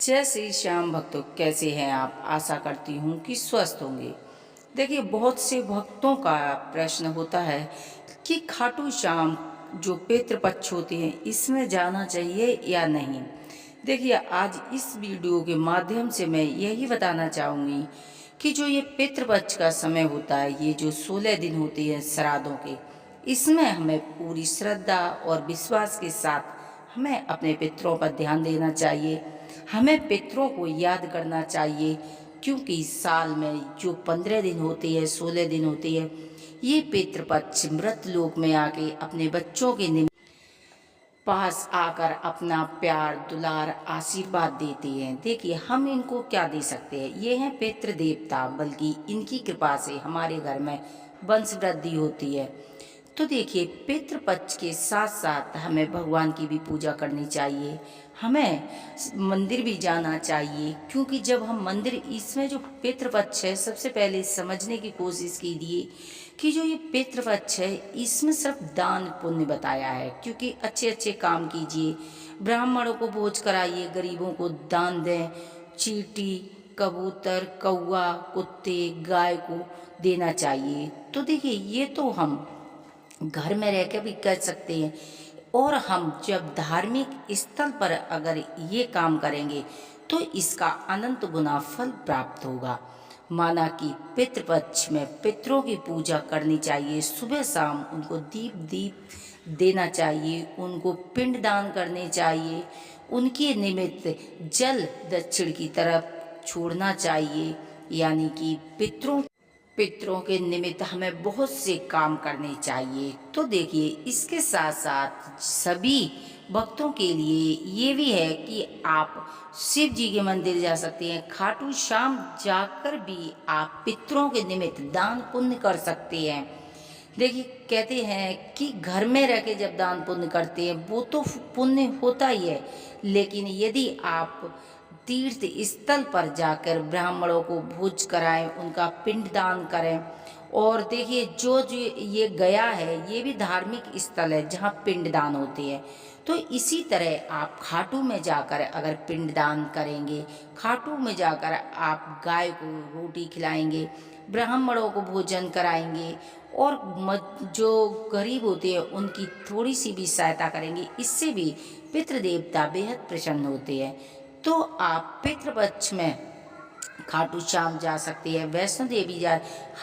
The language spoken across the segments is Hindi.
जय श्री श्याम भक्तों, कैसे हैं आप। आशा करती हूँ कि स्वस्थ होंगे। देखिए, बहुत से भक्तों का प्रश्न होता है कि खाटू श्याम जो पितृपक्ष होते हैं इसमें जाना चाहिए या नहीं। देखिए, आज इस वीडियो के माध्यम से मैं यही बताना चाहूँगी कि जो ये पितृपक्ष का समय होता है, ये जो 16 दिन होते हैं श्राद्धों के, इसमें हमें पूरी श्रद्धा और विश्वास के साथ हमें अपने पितरों पर ध्यान देना चाहिए। हमें पितरों को याद करना चाहिए, क्योंकि साल में जो 15 दिन होते हैं, 16 दिन होते हैं, ये पितृपक्ष मृत लोक में आके अपने बच्चों के पास आकर अपना प्यार दुलार आशीर्वाद देते हैं। देखिए, हम इनको क्या दे सकते हैं। ये हैं पितृ देवता, बल्कि इनकी कृपा से हमारे घर में वंश वृद्धि होती है। तो देखिए, पितृपक्ष के साथ साथ हमें भगवान की भी पूजा करनी चाहिए। हमें मंदिर भी जाना चाहिए, क्योंकि जब हम मंदिर, इसमें जो पितृपक्ष है, सबसे पहले समझने की कोशिश कीजिए कि जो ये पितृपक्ष है इसमें सिर्फ दान पुण्य बताया है। क्योंकि अच्छे अच्छे काम कीजिए, ब्राह्मणों को भोज कराइए, गरीबों को दान दें, चींटी, कबूतर, कौवा, कुत्ते, गाय को देना चाहिए। तो देखिए, ये तो हम घर में रह के भी कर सकते हैं। और हम जब धार्मिक स्थल पर अगर ये काम करेंगे तो इसका अनंत गुना फल प्राप्त होगा। माना कि पितृपक्ष में पितरों की पूजा करनी चाहिए, सुबह शाम उनको दीप दीप देना चाहिए, उनको पिंड दान करने चाहिए, उनके निमित्त जल दक्षिण की तरफ छोड़ना चाहिए। यानी कि पितरों के निमित्त हमें बहुत से काम करने चाहिए। तो देखिए, इसके साथ साथ सभी भक्तों के लिए ये भी है कि आप शिव जी के मंदिर जा सकते हैं। खाटू श्याम जाकर भी आप पितरों के निमित्त दान पुण्य कर सकते हैं। देखिए, कहते हैं कि घर में रह के जब दान पुण्य करते हैं वो तो पुण्य होता ही है, लेकिन यदि आप तीर्थ स्थल पर जाकर ब्राह्मणों को भोज कराएं, उनका पिंड दान करें। और देखिए, जो जो ये गया है, ये भी धार्मिक स्थल है जहाँ पिंड दान होते हैं। तो इसी तरह आप खाटू में जाकर अगर पिंड दान करेंगे, खाटू में जाकर आप गाय को रोटी खिलाएंगे, ब्राह्मणों को भोजन कराएंगे, और जो गरीब होते हैं उनकी थोड़ी सी भी सहायता करेंगे, इससे भी पितृदेवता बेहद प्रसन्न होते हैं। तो आप पितृपक्ष में खाटू श्याम जा सकती है, वैष्णो देवी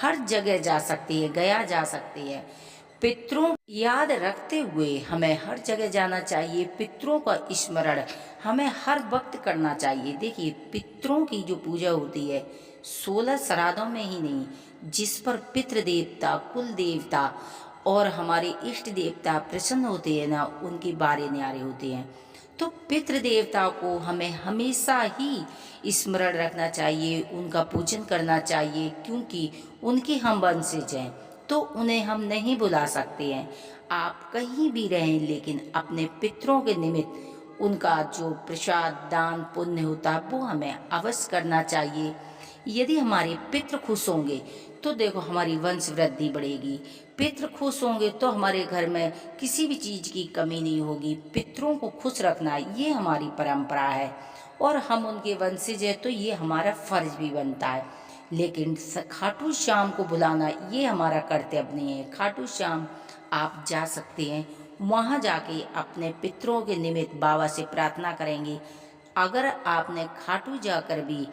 हर जगह जा सकती है, गया जा सकती है। पितरों याद रखते हुए हमें हर जगह जाना चाहिए। पितरों का स्मरण हमें हर वक्त करना चाहिए। देखिए, पितरों की जो पूजा होती है 16 श्राद्धों में ही नहीं, जिस पर पितृ देवता, कुल देवता और हमारे इष्ट देवता प्रसन्न होते हैं ना, उनके बारे न्यारे होते हैं। तो पितृ देवता को हमें हमेशा ही स्मरण रखना चाहिए, उनका पूजन करना चाहिए, क्योंकि उनके हम वंशज हैं, तो उन्हें हम नहीं बुला सकते हैं। आप कहीं भी रहें, लेकिन अपने पितरों के निमित्त उनका जो प्रसाद दान पुण्य होता है वो हमें अवश्य करना चाहिए। यदि हमारे पितृ खुश होंगे तो देखो, हमारी वंश वृद्धि बढ़ेगी। पितृ खुश होंगे तो हमारे घर में किसी भी चीज़ की कमी नहीं होगी। पितरों को खुश रखना ये हमारी परंपरा है, और हम उनके वंशज हैं तो ये हमारा फर्ज भी बनता है। लेकिन खाटू श्याम को बुलाना ये हमारा कर्तव्य नहीं है। खाटू श्याम आप जा सकते हैं, वहाँ जाके अपने पितरों के निमित्त बाबा से प्रार्थना करेंगे। अगर आपने खाटू जाकर भी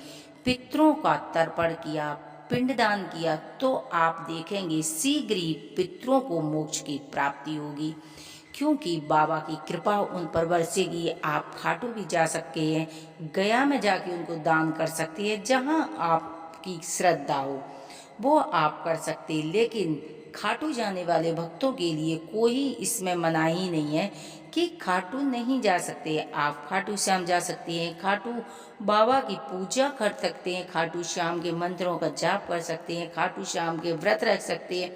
पितरों का तर्पण किया, पिंडदान किया, तो आप देखेंगे शीघ्र ही पितरों को मोक्ष की प्राप्ति होगी, क्योंकि बाबा की कृपा उन पर बरसेगी। आप खाटू भी जा सकते हैं, गया में जाके उनको दान कर सकते हैं, जहां आपकी श्रद्धा हो वो आप कर सकते हैं। लेकिन खाटू जाने वाले भक्तों के लिए कोई इसमें मनाही नहीं है कि खाटू नहीं जा सकते। आप खाटू श्याम जा सकते हैं, खाटू बाबा की पूजा कर सकते हैं, खाटू श्याम के मंत्रों का जाप कर सकते हैं, खाटू श्याम के व्रत रख सकते हैं,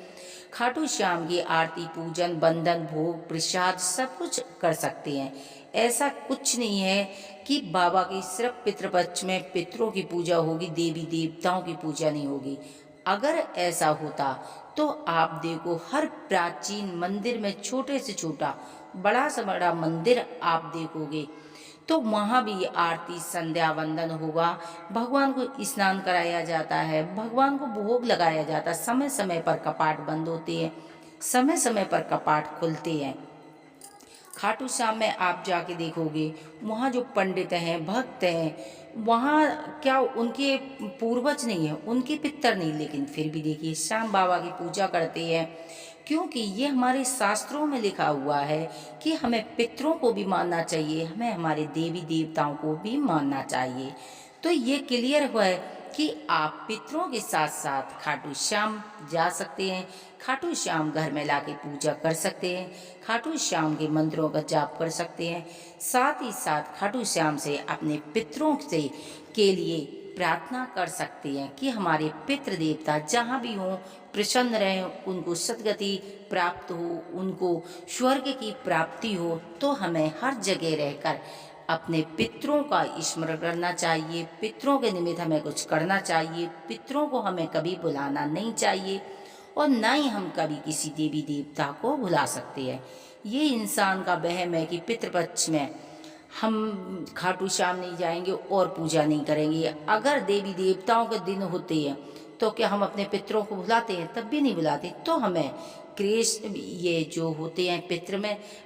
खाटू श्याम की आरती पूजन बंदन भोग प्रसाद सब कुछ कर सकते हैं। ऐसा कुछ नहीं है कि बाबा की सिर्फ पितृपक्ष में पितरों की पूजा होगी, देवी देवताओं की पूजा नहीं होगी। अगर ऐसा होता तो आप देखो, हर प्राचीन मंदिर में छोटे से छोटा, बड़ा से बड़ा मंदिर आप देखोगे तो वहाँ भी आरती संध्या वंदन होगा, भगवान को स्नान कराया जाता है, भगवान को भोग लगाया जाता है, समय समय पर कपाट बंद होते हैं, समय समय पर कपाट खुलते हैं। खाटू श्याम में आप जाके देखोगे, वहाँ जो पंडित हैं, भक्त हैं, वहाँ क्या उनके पूर्वज नहीं है, उनके पितर नहीं, लेकिन फिर भी देखिए श्याम बाबा की पूजा करते हैं, क्योंकि ये हमारे शास्त्रों में लिखा हुआ है कि हमें पितरों को भी मानना चाहिए, हमें हमारे देवी देवताओं को भी मानना चाहिए। तो ये क्लियर हुआ है कि आप पितरों के साथ साथ खाटू श्याम जा सकते हैं, खाटू श्याम घर में लाके पूजा कर सकते हैं, खाटू श्याम के मंदिरों का जाप कर सकते हैं, साथ ही साथ खाटू श्याम से अपने पितरों से के लिए प्रार्थना कर सकते हैं कि हमारे पितृ देवता जहाँ भी हों प्रसन्न रहें, उनको सद्गति प्राप्त हो, उनको स्वर्ग की प्राप्ति हो। तो हमें हर जगह रहकर अपने पितरों का स्मरण करना चाहिए, पितरों के निमित्त हमें कुछ करना चाहिए, पितरों को हमें कभी भुलाना नहीं चाहिए और ना ही हम कभी किसी देवी देवता को भुला सकते हैं। ये इंसान का वहम है कि पितृपक्ष में हम खाटू श्याम नहीं जाएंगे और पूजा नहीं करेंगे। अगर देवी देवताओं के दिन होते हैं तो क्या हम अपने पितरों को भुलाते हैं? तब भी नहीं भुलाते। तो हमें कृष्ण ये जो होते हैं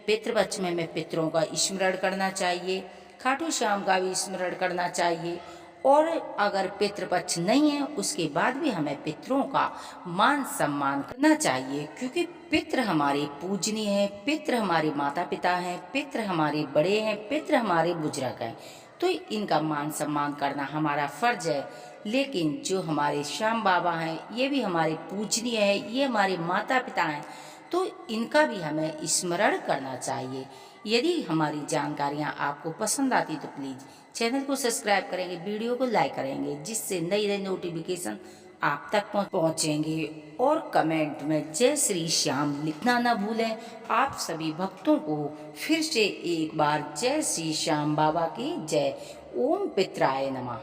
पितृपक्ष में हमें पितरों का स्मरण करना चाहिए, खाटू श्याम का भी स्मरण करना चाहिए। और अगर पितृपक्ष नहीं है उसके बाद भी हमें पितरों का मान सम्मान करना चाहिए, क्योंकि पितृ हमारे पूजनीय हैं, पितृ हमारे माता पिता हैं, पितृ हमारे बड़े हैं, पितृ हमारे बुजुर्ग हैं। तो इनका मान सम्मान करना हमारा फर्ज है। लेकिन जो हमारे श्याम बाबा हैं ये भी हमारे पूजनीय है, ये हमारे माता पिता हैं, तो इनका भी हमें स्मरण करना चाहिए। यदि हमारी जानकारियाँ आपको पसंद आती तो प्लीज़ चैनल को सब्सक्राइब करेंगे, वीडियो को लाइक करेंगे, जिससे नई नई नोटिफिकेशन आप तक पहुँचेंगे। और कमेंट में जय श्री श्याम लिखना ना भूलें। आप सभी भक्तों को फिर से एक बार जय श्री श्याम बाबा की जय। ओम पितराय नमः।